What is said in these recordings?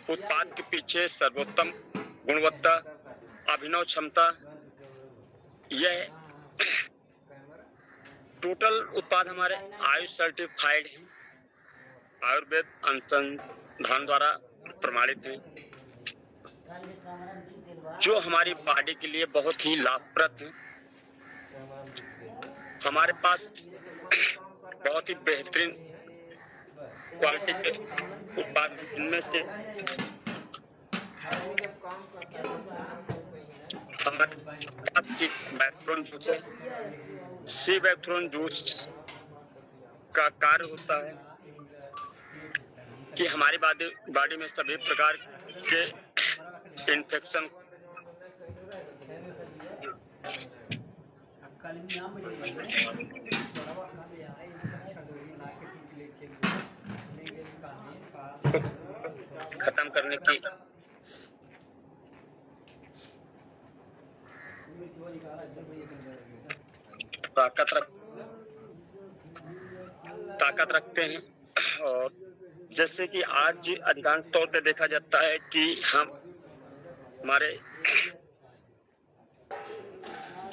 उत्पाद के पीछे सर्वोत्तम गुणवत्ता, अभिनव क्षमता, यह टोटल उत्पाद हमारे आयुष सर्टिफाइड है, आयुर्वेद अनुसंधान द्वारा प्रमाणित है, जो हमारी बॉडी के लिए बहुत ही लाभप्रद है। हमारे पास बहुत ही बेहतरीन क्वालिटी के उत्पाद हैं, जिनमें से हमारे बैक्ट्रोन जूस है। सी बैक्ट्रोन जूस का कार्य होता है कि हमारी बॉडी में सभी प्रकार के इन्फेक्शन खत्म करने की ताकत रखते हैं। और जैसे कि आज अधिकांश तौर पे देखा जाता है कि हमारे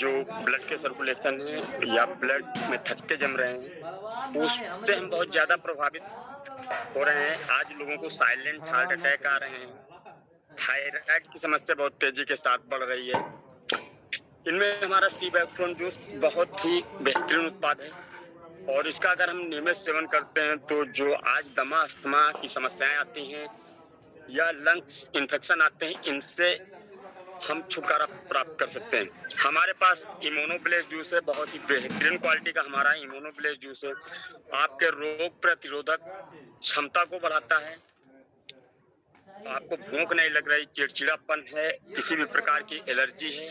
जो ब्लड के सर्कुलेशन है या ब्लड में थक्के जम रहे हैं, उससे हम बहुत ज्यादा प्रभावित हो रहे हैं। आज लोगों को साइलेंट हार्ट अटैक आ रहे हैं, थायराइड की समस्या बहुत तेजी के साथ बढ़ रही है। इनमें हमारा सी बैक्ट्रोन जूस बहुत ही बेहतरीन उत्पाद है, और इसका अगर हम नियमित सेवन करते हैं तो जो आज दमा अस्थमा की समस्याएं आती हैं या लंग्स इन्फेक्शन आते हैं, इनसे हम छुटकारा प्राप्त कर सकते हैं। हमारे पास इम्यूनोब्लेस जूस है, बहुत ही बेहतरीन क्वालिटी का हमारा इम्यूनोब्लेस जूस है। आपके रोग प्रतिरोधक क्षमता को बढ़ाता है, आपको भूख नहीं लग रही, चिड़चिड़ापन है, किसी भी प्रकार की एलर्जी है,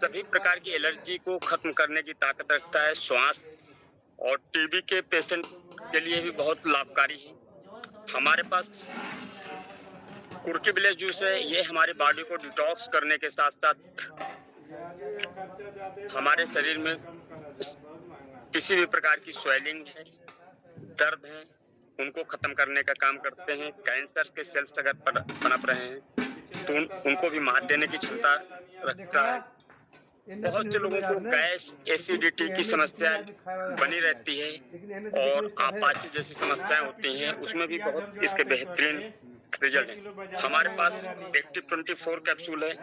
सभी प्रकार की एलर्जी को खत्म करने की ताकत रखता है। श्वास और टीबी के पेशेंट के लिए भी बहुत लाभकारी है। हमारे पास कुर्की विलेज जूस है, ये हमारी बॉडी को डिटॉक्स करने के साथ साथ हमारे शरीर में किसी भी प्रकार की स्वेलिंग है, दर्द है, उनको खत्म करने का काम करते हैं। कैंसर के सेल्स अगर पनप रहे हैं तो उनको भी मात देने की क्षमता रखता है। बहुत से लोगों को गैस, एसिडिटी की समस्या बनी रहती है और आपाची जैसी समस्याएं होती हैं, उसमें भी बहुत इसके बेहतरीन रिजल्ट है। हमारे पास एक्टिव 24 कैप्सूल है,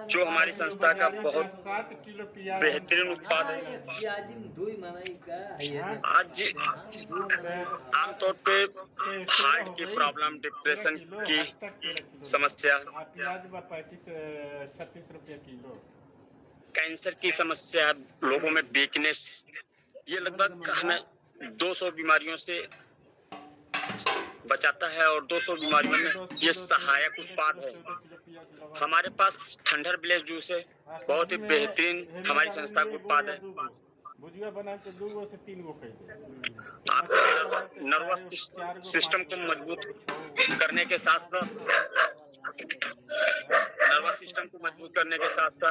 जो हमारी संस्था का बहुत बेहतरीन उत्पाद है। आज आमतौर पे हार्ट की प्रॉब्लम, डिप्रेशन की समस्या, 36 रुपये किलो, कैंसर की समस्या, लोगों में वीकनेस, ये लगभग हमें 200 बीमारियों से बचाता है और 200 बीमारियों में ये सहायक उत्पाद है। हमारे पास थंडर ब्लेज जूस है, बहुत ही बेहतरीन हमारी संस्था का उत्पाद है। भुजिया बना के 2 से 3 कह दे। आपके नर्वस सिस्टम को मजबूत करने के साथ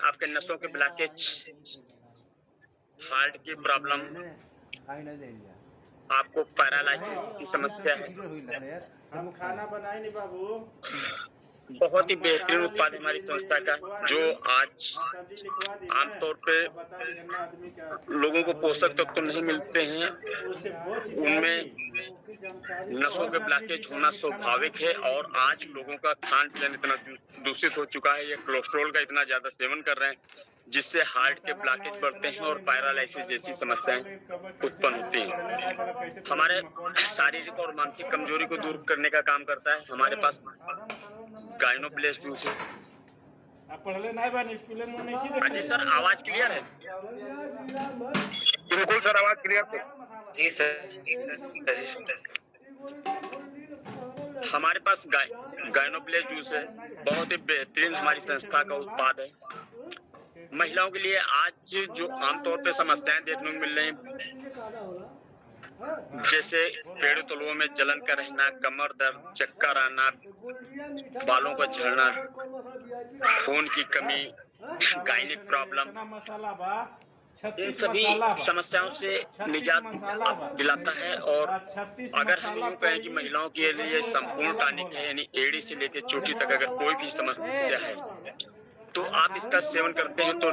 आपके नसों के ब्लॉकेज, हार्ट की प्रॉब्लम, आपको पैरालाइसिस की समस्या है, हम खाना बनाए नहीं बाबू। बहुत ही बेहतरीन उत्पाद हमारी संस्था का, जो आज आमतौर पे लोगों को पोषक तत्व तो नहीं मिलते हैं, उनमें नसों के ब्लॉकेज होना स्वाभाविक है। और आज लोगों का खान पीन इतना दूषित हो चुका है, ये कोलेस्ट्रॉल का इतना ज्यादा सेवन कर रहे हैं, जिससे हार्ट के ब्लॉकेज बढ़ते हैं और पैरालाइसिस जैसी समस्याएं उत्पन्न होती हैं। हमारे शारीरिक और मानसिक कमजोरी को दूर करने का काम करता है। हमारे पास गाइनोब्लेस जूस है। आप पढ़ले नहीं बन स्कूल में नहीं की जी सर, आवाज क्लियर है? बिल्कुल सर, आवाज क्लियर है। जी सर। हमारे पास गाइनोब्लेस जूस है, बहुत ही बेहतरीन हमारी संस्था का उत्पाद है। महिलाओं के लिए आज जो आमतौर पे समस्याएं देखने को मिल रही हैं, जैसे पेड़ तलुओं में जलन का रहना, कमर दर्द, चक्कर आना, बालों का झड़ना, खून की कमी, गायनिक प्रॉब्लम, मसाला बा इन 36 सभी मसाला बा। समस्याओं से 36 निजात मसाला बा। दिलाता है। और 36 अगर हम मसाला यूँ कहें कि पड़ी, महिलाओं के लिए एकर संपूर्ण अलग टॉनिक होला। है, यानी एड़ी से लेकर चोटी तक अगर कोई भी समस्या है तो आप इसका सेवन करते हैं तो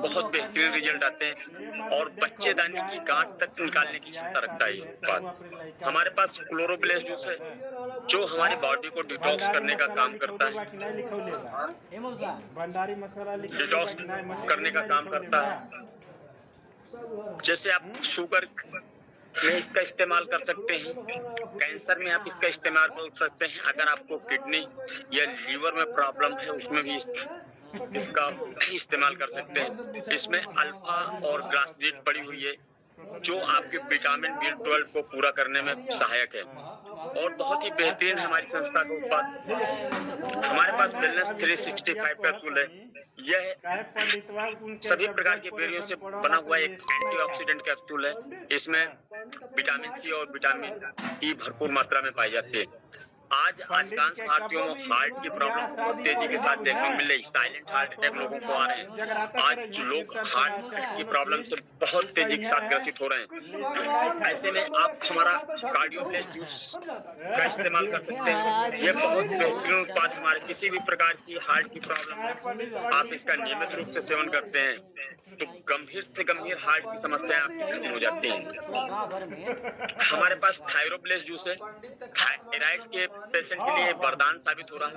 बहुत बेहतरीन रिजल्ट आते हैं। और बच्चेदानी की गांठ तक निकालने की क्षमता रखता है ये उत्पाद। हमारे पास क्लोरोब्लेस्ट जूस है जो हमारी बॉडी को डिटॉक्स भंडारी करने का मसाला काम करता लिखौले बा है, कि नहीं लिखौले बा? भंडारी मसाला लिखौले बा डिटॉक्स कि नहीं? मटेरियल करने का नहीं काम लिखौले करता बा? है। जैसे आप शुगर में इसका इस्तेमाल कर सकते हैं, कैंसर में आप इसका इस्तेमाल कर सकते हैं, अगर आपको किडनी या लीवर में प्रॉब्लम है उसमें भी इसका इस्तेमाल कर सकते हैं। इसमें अल्फा और ग्लासवीट पड़ी हुई है जो आपके विटामिन B12 को पूरा करने में सहायक है और बहुत ही बेहतरीन है हमारी संस्था का उत्पाद। हमारे पास वेलनेस 365 कैप्सूल है। यह काहे पंडितवा उनके सभी जब प्रकार जग के पड़े बेरियों से सब पड़ला बना तो हुआ एक ये सब नहीं एंटीऑक्सीडेंट कैप्सूल है। इसमें विटामिन C और विटामिन E भरपूर मात्रा में पाई जाती है। आज अधिकांश भारतीयों में हार्ट की प्रॉब्लम बहुत तेजी के साथ देखने को मिल रही है। साइलेंट हार्ट अटैक लोगों को आ रहे हैं। आज लोग हार्ट की प्रॉब्लम से बहुत तेजी के साथ ग्रसित हो रहे हैं। ऐसे में आप हमारा कार्डियोब्लेस्ट जूस का इस्तेमाल कर सकते हैं। ये बहुत बेहतरीन उत्पाद है। हमारे किसी भी प्रकार की हार्ट की प्रॉब्लम है, आप इसका नियमित रूप से सेवन करते हैं तो गंभीर से गंभीर हार्ट की समस्याएं आपकी खत्म हो जाती हैं। हमारे पास थायरोब्लेस्ट जूस है। थायराइड के पेशेंट के लिए वरदान साबित हो रहा है।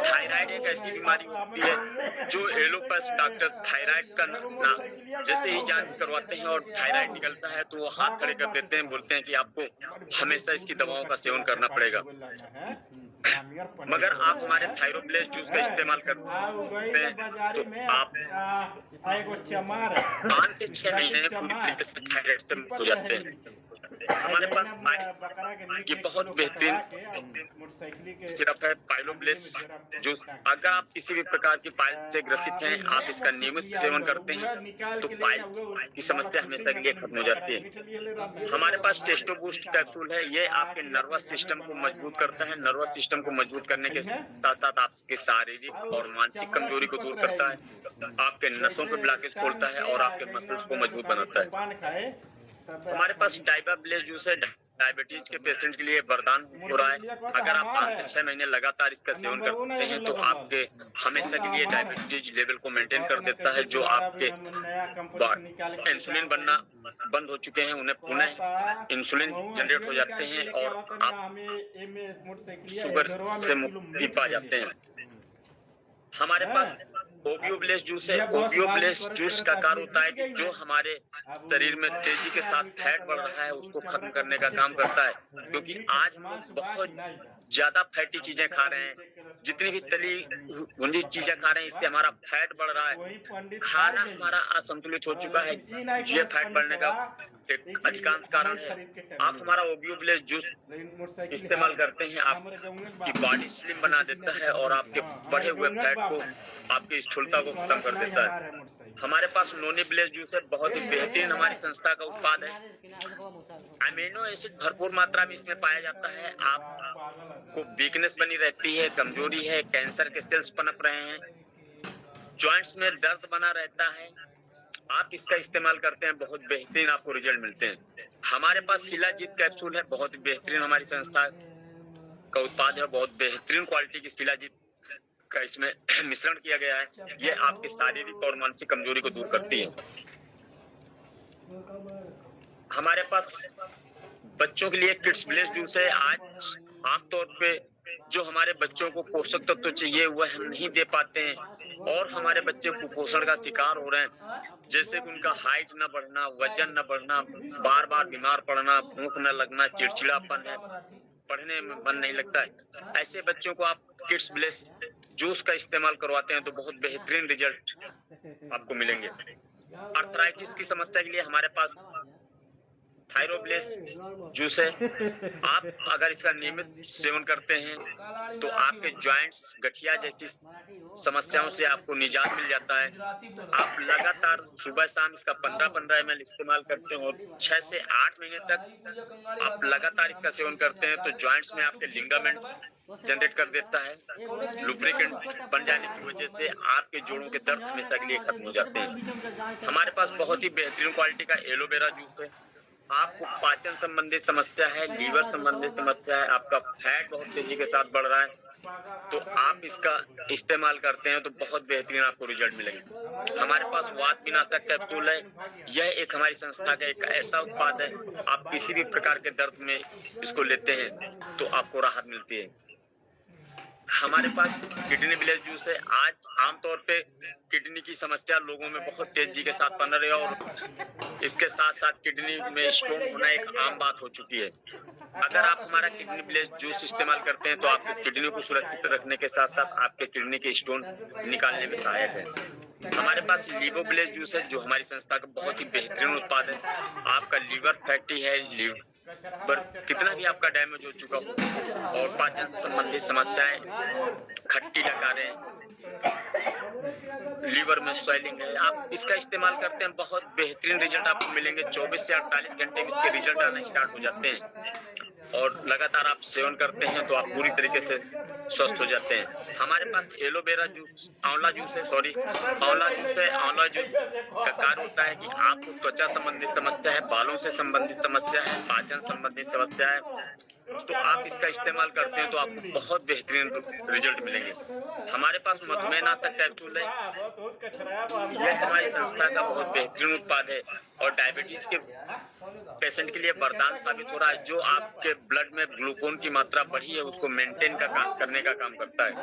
थायराइड एक ऐसी बीमारी होती है जो एलोपैथ डॉक्टर थायराइड का जैसे ही जांच करवाते हैं और थायराइड निकलता है तो वो हाथ खड़े कर देते हैं, बोलते हैं कि आपको हमेशा इसकी दवाओं का सेवन करना पड़ेगा। मगर आप हमारे थायरोब्लेस्ट जूस का इस्तेमाल करते हैं तो आप एगो चमार 5 से 6 महीने में पूरी तरीके से थायराइड से मुक्त हो जाते हैं। हमारे पास ये बहुत बेहतरीन सिरप है पाइलोब्लेस्ट जूस। अगर आप किसी भी प्रकार की पाइल्स से ग्रसित हैं, आप इसका नियमित सेवन करते हैं तो पाइल्स की समस्या हमेशा के लिए खत्म हो जाती है। हमारे पास टेस्टो बूस्ट कैप्सूल है। ये आपके नर्वस सिस्टम को मजबूत करता है। नर्वस सिस्टम को मजबूत करने के साथ साथ आपके शारीरिक और मानसिक कमजोरी को दूर करता है, आपके नसों पे ब्लॉकेज खोलता है और आपके मसल्स को मजबूत बनाता है। हमारे पास डाइबाब्लेस्ट जूस है। डायबिटीज के पेशेंट के लिए वरदान हो रहा है। अगर आप 5 से 6 महीने लगातार इसका सेवन करते हैं तो आपके हमेशा के लिए डायबिटीज लेवल को मेंटेन कर देता है। जो आपके इंसुलिन बनना बंद हो चुके हैं उन्हें पुनः इंसुलिन जनरेट हो जाते हैं और आप शुगर से मुक्ति पा जाते हैं। हमारे पास ओबियोब्लेस्ट जूस है। ओबियोब्लेस्ट जूस का कार्य होता है कि जो हमारे शरीर में तेजी के साथ फैट बढ़ रहा है उसको खत्म करने का काम करता है, क्योंकि आज हम लोग बहुत ज्यादा फैटी चीजें खा रहे हैं। जितनी भी तली भुनी चीजें खा रहे हैं इससे हमारा फैट बढ़ रहा है। खाना हमारा असंतुलित हो चुका है। ये फैट बढ़ने का एक अधिकांश कारण है। आप हमारा ओबियोब्लेस्ट जूस इस्तेमाल करते हैं, आपकी बॉडी स्लिम बना देता है और आपके बढ़े हुए फैट को, आपकी स्थूलता को खत्म कर देता है। हमारे पास नोनीब्लेस्ट जूस है। बहुत ही बेहतरीन हमारी संस्था का उत्पाद है। अमीनो एसिड भरपूर मात्रा में इसमें पाया जाता है। आपको वीकनेस बनी रहती है, कमजोरी है, कैंसर के सेल्स पनप रहे हैं, जॉइंट्स में दर्द बना रहता है, आप इसका इस्तेमाल करते हैं बहुत बेहतरीन आपको रिजल्ट मिलते हैं। हमारे पास शिलाजीत कैप्सूल है। बहुत बेहतरीन हमारी संस्था का उत्पाद है। बहुत बेहतरीन क्वालिटी की शिलाजीत का इसमें मिश्रण किया गया है। ये आपकी शारीरिक और मानसिक कमजोरी को दूर करती है। हमारे पास बच्चों के लिए किड्स ब्लेस जूस है। आज आमतौर पे जो हमारे बच्चों को पोषक तत्व चाहिए वह हम नहीं दे पाते हैं और हमारे बच्चे कुपोषण का शिकार हो रहे हैं। जैसे कि उनका हाइट न बढ़ना, वजन न बढ़ना, बार बार बीमार पड़ना, भूख न लगना, चिड़चिड़ापन है, पढ़ने में मन नहीं लगता है। ऐसे बच्चों को आप किड्स ब्लेस जूस का इस्तेमाल करवाते हैं तो बहुत बेहतरीन रिजल्ट आपको मिलेंगे। अर्थराइटिस की समस्या के लिए हमारे पास थायरोब्लेस जूस है। आप अगर इसका नियमित सेवन करते हैं तो आपके जॉइंट्स, गठिया जैसी समस्याओं से आपको निजात मिल जाता है। आप लगातार सुबह शाम इसका 15-15 ml इस्तेमाल करते हैं और 6 से 8 महीने तक आप लगातार इसका सेवन करते हैं तो जॉइंट्स में आपके लिगामेंट जनरेट कर देता है। लुब्रिकेंट बन जाने की वजह से आपके जोड़ों के दर्द हमेशा के लिए खत्म हो जाते हैं। हमारे पास बहुत ही बेहतरीन क्वालिटी का एलोवेरा जूस है। आपको पाचन संबंधित समस्या है, लीवर संबंधित समस्या है, आपका फैट बहुत तेजी के साथ बढ़ रहा है, तो आप इसका इस्तेमाल करते हैं तो बहुत बेहतरीन आपको रिजल्ट मिलेंगे। हमारे पास वात विनाशक कैप्सूल है। यह एक हमारी संस्था का एक ऐसा उत्पाद है, आप किसी भी प्रकार के दर्द में इसको लेते हैं तो आपको राहत मिलती है। हमारे पास किडनी विलेज जूस है। आज आमतौर पे किडनी की समस्या लोगों में बहुत तेजी के साथ बन रही है और इसके साथ साथ किडनी में स्टोन होना एक आम बात हो चुकी है। अगर आप हमारा किडनी विलेज जूस इस्तेमाल करते हैं तो आपकी किडनी को सुरक्षित रखने के साथ साथ आपके किडनी के स्टोन निकालने में सहायक है। हमारे पास लीवो विलेज जूस है जो हमारी संस्था का बहुत ही बेहतरीन उत्पाद है। आपका लीवर फैटी है, लीवर कितना भी आपका डैमेज हो चुका हो और पाचन संबंधी समस्याएं, खट्टी लकारें, लीवर में स्वेलिंग है, आप इसका इस्तेमाल करते हैं बहुत बेहतरीन रिजल्ट आपको मिलेंगे। 24 से 48 घंटे में इसके रिजल्ट आना स्टार्ट हो जाते हैं और लगातार आप सेवन करते हैं तो आप पूरी तरीके से स्वस्थ हो जाते हैं। हमारे पास एलोवेरा जूस, आंवला जूस है, आंवला जूस है। आंवला जूस का कार्य होता है कि आपको त्वचा संबंधित समस्या है, बालों से संबंधित समस्या है, पाचन संबंधित समस्या है, तो आप इसका इस्तेमाल करते हैं तो आपको बहुत बेहतरीन रिजल्ट मिलेंगे। हमारे पास मधुमेह नाशक कैप्सूल है। यह हमारी संस्था का बहुत बेहतरीन उत्पाद है और डायबिटीज के पेशेंट के लिए वरदान साबित हो रहा है। जो आपके ब्लड में ग्लूकोन की मात्रा बढ़ी है उसको मेंटेन करने का काम करता है।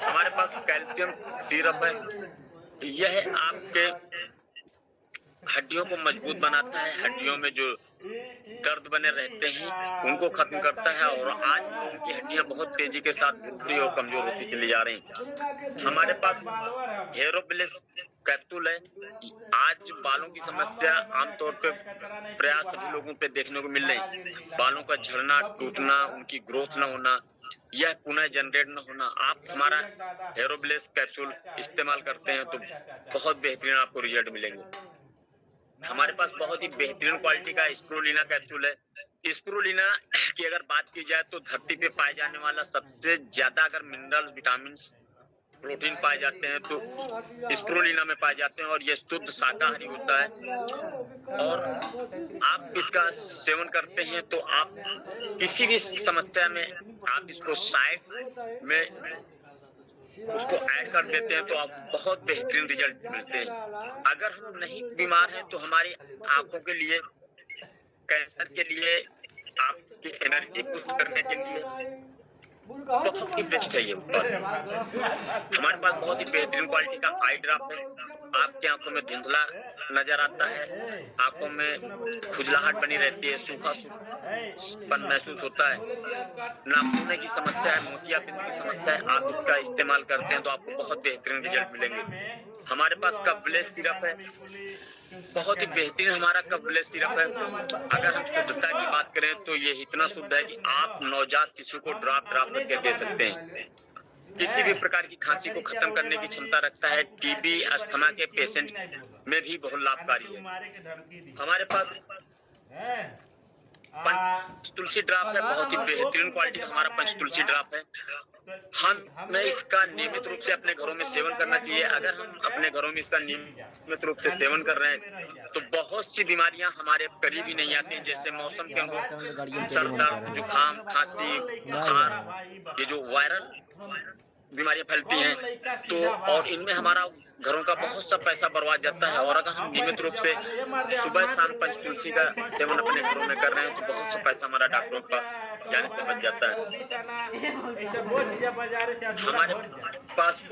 हमारे पास कैल्शियम सिरप है। यह आपके हड्डियों को मजबूत बनाता है, हड्डियों में जो दर्द बने रहते हैं उनको खत्म करता है और आज उनकी हड्डियां बहुत तेजी के साथ भूखरी और कमजोर होती चली जा रही हैं। हमारे पास हेरोब्लेस कैप्सूल है। आज बालों की समस्या आमतौर पे प्रयास सभी लोगों पे देखने को मिल रही है। बालों का झड़ना, टूटना, उनकी ग्रोथ न होना, यह पुनः जनरेट न होना। आप हमारा हेरोब्लेस कैप्सूल इस्तेमाल करते हैं तो बहुत बेहतरीन आपको रिजल्ट मिलेंगे। हमारे पास बहुत ही बेहतरीन क्वालिटी का स्पिरुलिना कैप्सूल है। स्पिरुलिना की अगर बात की जाए तो धरती पे पाए जाने वाला सबसे ज्यादा अगर मिनरल, विटामिन, प्रोटीन पाए जाते हैं तो स्पिरुलिना में पाए जाते हैं और ये शुद्ध शाकाहारी होता है और आप इसका सेवन करते हैं तो आप किसी भी समस्या में आप इसको साइड में उसको ऐड कर देते हैं तो आप बहुत बेहतरीन रिजल्ट मिलते हैं। अगर हम नहीं बीमार हैं तो हमारी आंखों के लिए, कैंसर के लिए, आपकी एनर्जी बूस्ट करने के लिए बहुत ही बेस्ट है ये उत्पाद। हमारे पास बहुत ही बेहतरीन क्वालिटी का आई ड्रॉप है। आपकी आंखों में धुंधला नजर आता है, आंखों में खुजलाहट बनी रहती है, सूखापन महसूस होता है, नाखूनों की समस्या है, मोतियाबिंद की समस्या है, आप इसका इस्तेमाल करते हैं तो आपको बहुत बेहतरीन रिजल्ट मिलेंगे। हमारे पास कवलेस सिरप है, बहुत ही बेहतरीन हमारा कवलेस सिरप है। अगर हम शुद्धता की बात करें तो ये इतना शुद्ध है कि आप नवजात शिशु को ड्रॉप करके दे सकते हैं। किसी भी प्रकार की खांसी को खत्म करने की क्षमता रखता है। टीबी, अस्थमा के पेशेंट में भी बहुत लाभकारी है। हमारे पास पंच तुलसी ड्रॉप है, बहुत ही बेहतरीन क्वालिटी का हमारा पंच तुलसी ड्रॉप है। हमें इसका नियमित रूप से अपने घरों में सेवन करना चाहिए। अगर हम अपने घरों में इसका नियमित रूप से सेवन कर रहे हैं तो बहुत सी बीमारियां हमारे करीब ही नहीं आती, जैसे मौसम के अनुरूप सर दर्द, जुकाम, खांसी, बुखार, ये जो वायरल बीमारियां फैलती हैं तो और इनमें हमारा घरों का बहुत सा पैसा बर्बाद जाता है। और अगर हम नियमित रूप से सुबह शाम पंच तुलसी का सेवन अपने घरों में कर रहे हैं तो बहुत सा पैसा हमारा डॉक्टरों का जाने से बच जाता है। हमारे पास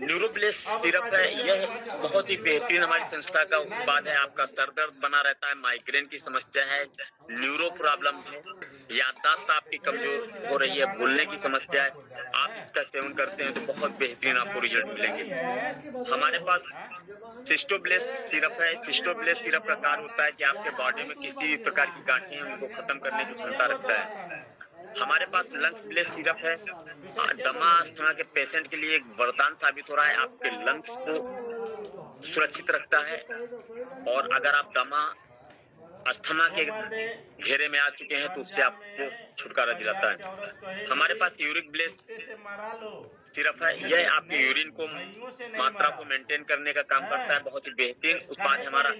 न्यूरोब्लेस सिरप है। यह बहुत ही बेहतरीन हमारी संस्था का उत्पाद है। आपका सर दर्द बना रहता है, माइग्रेन की समस्या है, न्यूरो प्रॉब्लम है, याददाश्त आपकी कमजोर हो रही है, भूलने की समस्या है, आप इसका सेवन करते हैं तो बहुत बेहतरीन आपको रिजल्ट मिलेगा। मिलेंगे। हमारे पास सिस्टोब्लेस सिरप है। सिस्टोब्लेस सिरप का कार्य होता है कि आपके बॉडी में किसी भी प्रकार की गांठें हैं उनको खत्म करने की क्षमता रखता है। हमारे पास लंग्स ब्लेस सिरप है। दमा अस्थमा के पेशेंट के लिए एक वरदान साबित हो रहा है। आपके लंग्स को सुरक्षित रखता है और अगर आप दमा अस्थमा के घेरे में आ चुके हैं तो उससे आपको छुटकारा दिलाता है। हमारे पास यूरिक ब्लेस सिरप है। यह आपके यूरिन को मात्रा को मेंटेन करने का काम करता है। बहुत ही बेहतरीन उत्पाद है हमारा।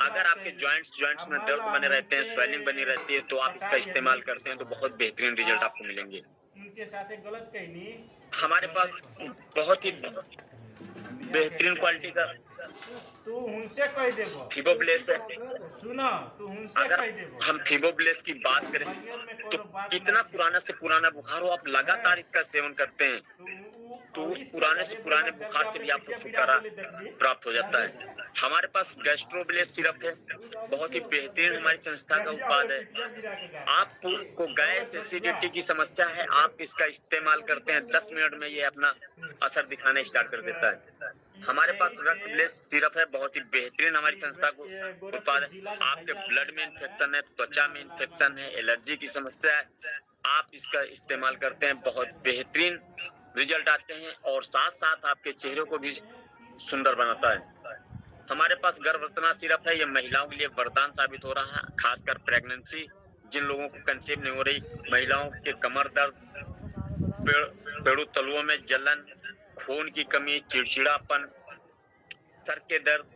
अगर आपके जॉइंट्स में दर्द बने रहते हैं, स्वेलिंग बनी रहती है, तो आप इसका इस्तेमाल करते हैं तो बहुत बेहतरीन रिजल्ट आपको मिलेंगे। हमारे पास बहुत ही बेहतरीन क्वालिटी का तू उनसे कह देबो फिबोब्लेस है। सुनो तू उनसे अगर कह देबो हम फिबोब्लेस की बात करें तो कितना पुराना से पुराना बुखार हो, आप लगातार इसका सेवन करते हैं तो उस पुराने से पुराने बुखार से भी आपको छुटकारा प्राप्त हो जाता है। हमारे पास गैस्ट्रोब्लेस सिरप है। बहुत ही बेहतरीन हमारी संस्था का उत्पाद है। आपको गैस एसिडिटी की समस्या है, आप इसका इस्तेमाल करते हैं 10 मिनट में ये अपना असर दिखाना स्टार्ट कर देता है। हमारे पास रक्त ब्लेस सिरप है। बहुत ही बेहतरीन हमारी संस्था को उत्पाद है। आपके ब्लड में इन्फेक्शन है, त्वचा में इन्फेक्शन है, एलर्जी की समस्या है, आप इसका इस्तेमाल करते हैं बहुत बेहतरीन रिजल्ट आते हैं और साथ साथ आपके चेहरे को भी सुंदर बनाता है। हमारे पास गर्भवतना सिरप है। ये महिलाओं के लिए वरदान साबित हो रहा है, खासकर प्रेगनेंसी जिन लोगों को कंसीव नहीं हो रही, महिलाओं के कमर दर्द, पेड़ू तलुओं में जलन, खून की कमी, चिड़चिड़ापन, सर के दर्द,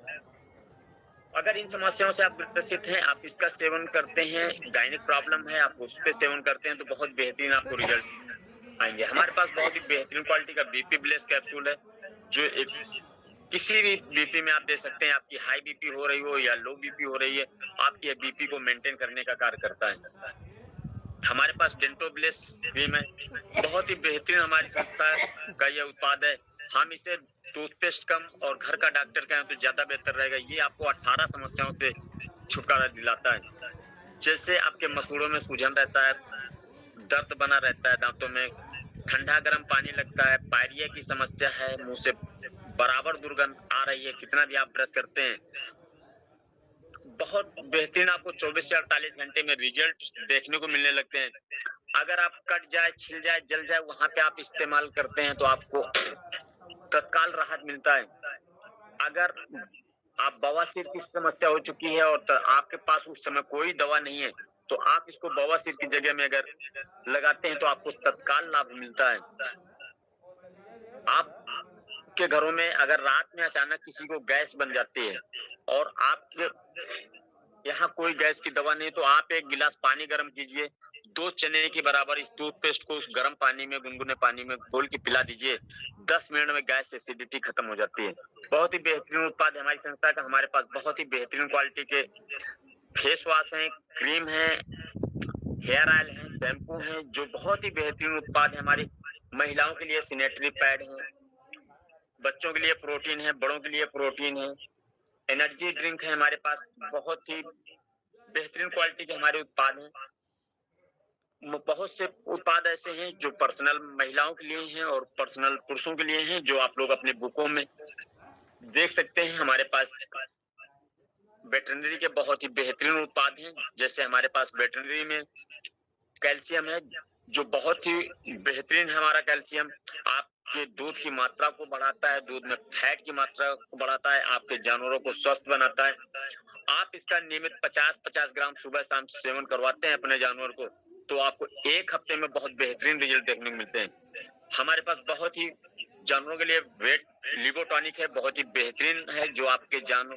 अगर इन समस्याओं से आप ग्रसित हैं, आप इसका सेवन करते हैं, गायनिक प्रॉब्लम है, आप उस पे सेवन करते हैं तो बहुत बेहतरीन आपको रिजल्ट आएंगे। हमारे पास बहुत ही बेहतरीन क्वालिटी का बीपी ब्लेस कैप्सूल है जो किसी भी बीपी में आप दे सकते हैं। आपकी हाई बीपी हो रही हो या लो बीपी हो रही है, आपकी बीपी को मेंटेन करने का कार्य करता है। हमारे पास डेंटोब्लेस क्रीम है। बहुत ही बेहतरीन हमारी संस्था का यह उत्पाद है। हम इसे टूथपेस्ट कम और घर का डॉक्टर कहें तो ज्यादा बेहतर रहेगा। ये आपको 18 समस्याओं से छुटकारा दिलाता है। जैसे आपके मसूड़ों में सूजन रहता है, दर्द बना रहता है, दांतों में ठंडा गर्म पानी लगता है, पायरिया की समस्या है, मुंह से बराबर दुर्गंध आ रही है, कितना भी आप ब्रश करते हैं, बहुत बेहतरीन आपको 24 से 48 घंटे में रिजल्ट देखने को मिलने लगते हैं। अगर आप कट जाए, छिल जाए, जल जाए, वहां पे आप इस्तेमाल करते हैं तो आपको तत्काल राहत मिलता है। अगर आप बवासीर की समस्या हो चुकी है और आपके पास उस समय कोई दवा नहीं है तो आप इसको बवासीर की जगह में अगर लगाते हैं तो आपको तत्काल लाभ मिलता है। आपके घरों में अगर रात में अचानक किसी को गैस बन जाती है और आपके यहाँ कोई गैस की दवा नहीं तो आप एक गिलास पानी गर्म कीजिए, 2 चने के बराबर इस टूथपेस्ट को उस गर्म पानी में, गुनगुने पानी में घोल के पिला दीजिए, 10 मिनट में गैस एसिडिटी खत्म हो जाती है। बहुत ही बेहतरीन उत्पाद है हमारी संस्था का। हमारे पास बहुत ही बेहतरीन क्वालिटी के फेस वॉश है, क्रीम है, हेयर ऑयल है, शैम्पू है, जो बहुत ही बेहतरीन उत्पाद है। हमारी महिलाओं के लिए सैनिटरी पैड है, बच्चों के लिए प्रोटीन है, बड़ों के लिए प्रोटीन है, एनर्जी ड्रिंक है। हमारे पास बहुत ही बेहतरीन क्वालिटी के हमारे उत्पाद हैं। बहुत से उत्पाद ऐसे हैं जो पर्सनल महिलाओं के लिए हैं और पर्सनल पुरुषों के लिए हैं, जो आप लोग अपने बुकों में देख सकते हैं। हमारे पास वेटरनरी के बहुत ही बेहतरीन उत्पाद हैं। जैसे हमारे पास वेटरनरी में कैल्शियम है जो बहुत ही बेहतरीन है। हमारा कैल्शियम आपके दूध की मात्रा को बढ़ाता है, दूध में फैट की मात्रा को बढ़ाता है, आपके जानवरों को स्वस्थ बनाता है। आप इसका नियमित 50-50 ग्राम सुबह शाम सेवन करवाते हैं अपने जानवर को तो आपको 1 हफ्ते में बहुत बेहतरीन रिजल्ट देखने को मिलते हैं। हमारे पास बहुत ही जानवरों के लिए वेट लिबोटॉनिक है, बहुत ही बेहतरीन है, जो आपके जानवर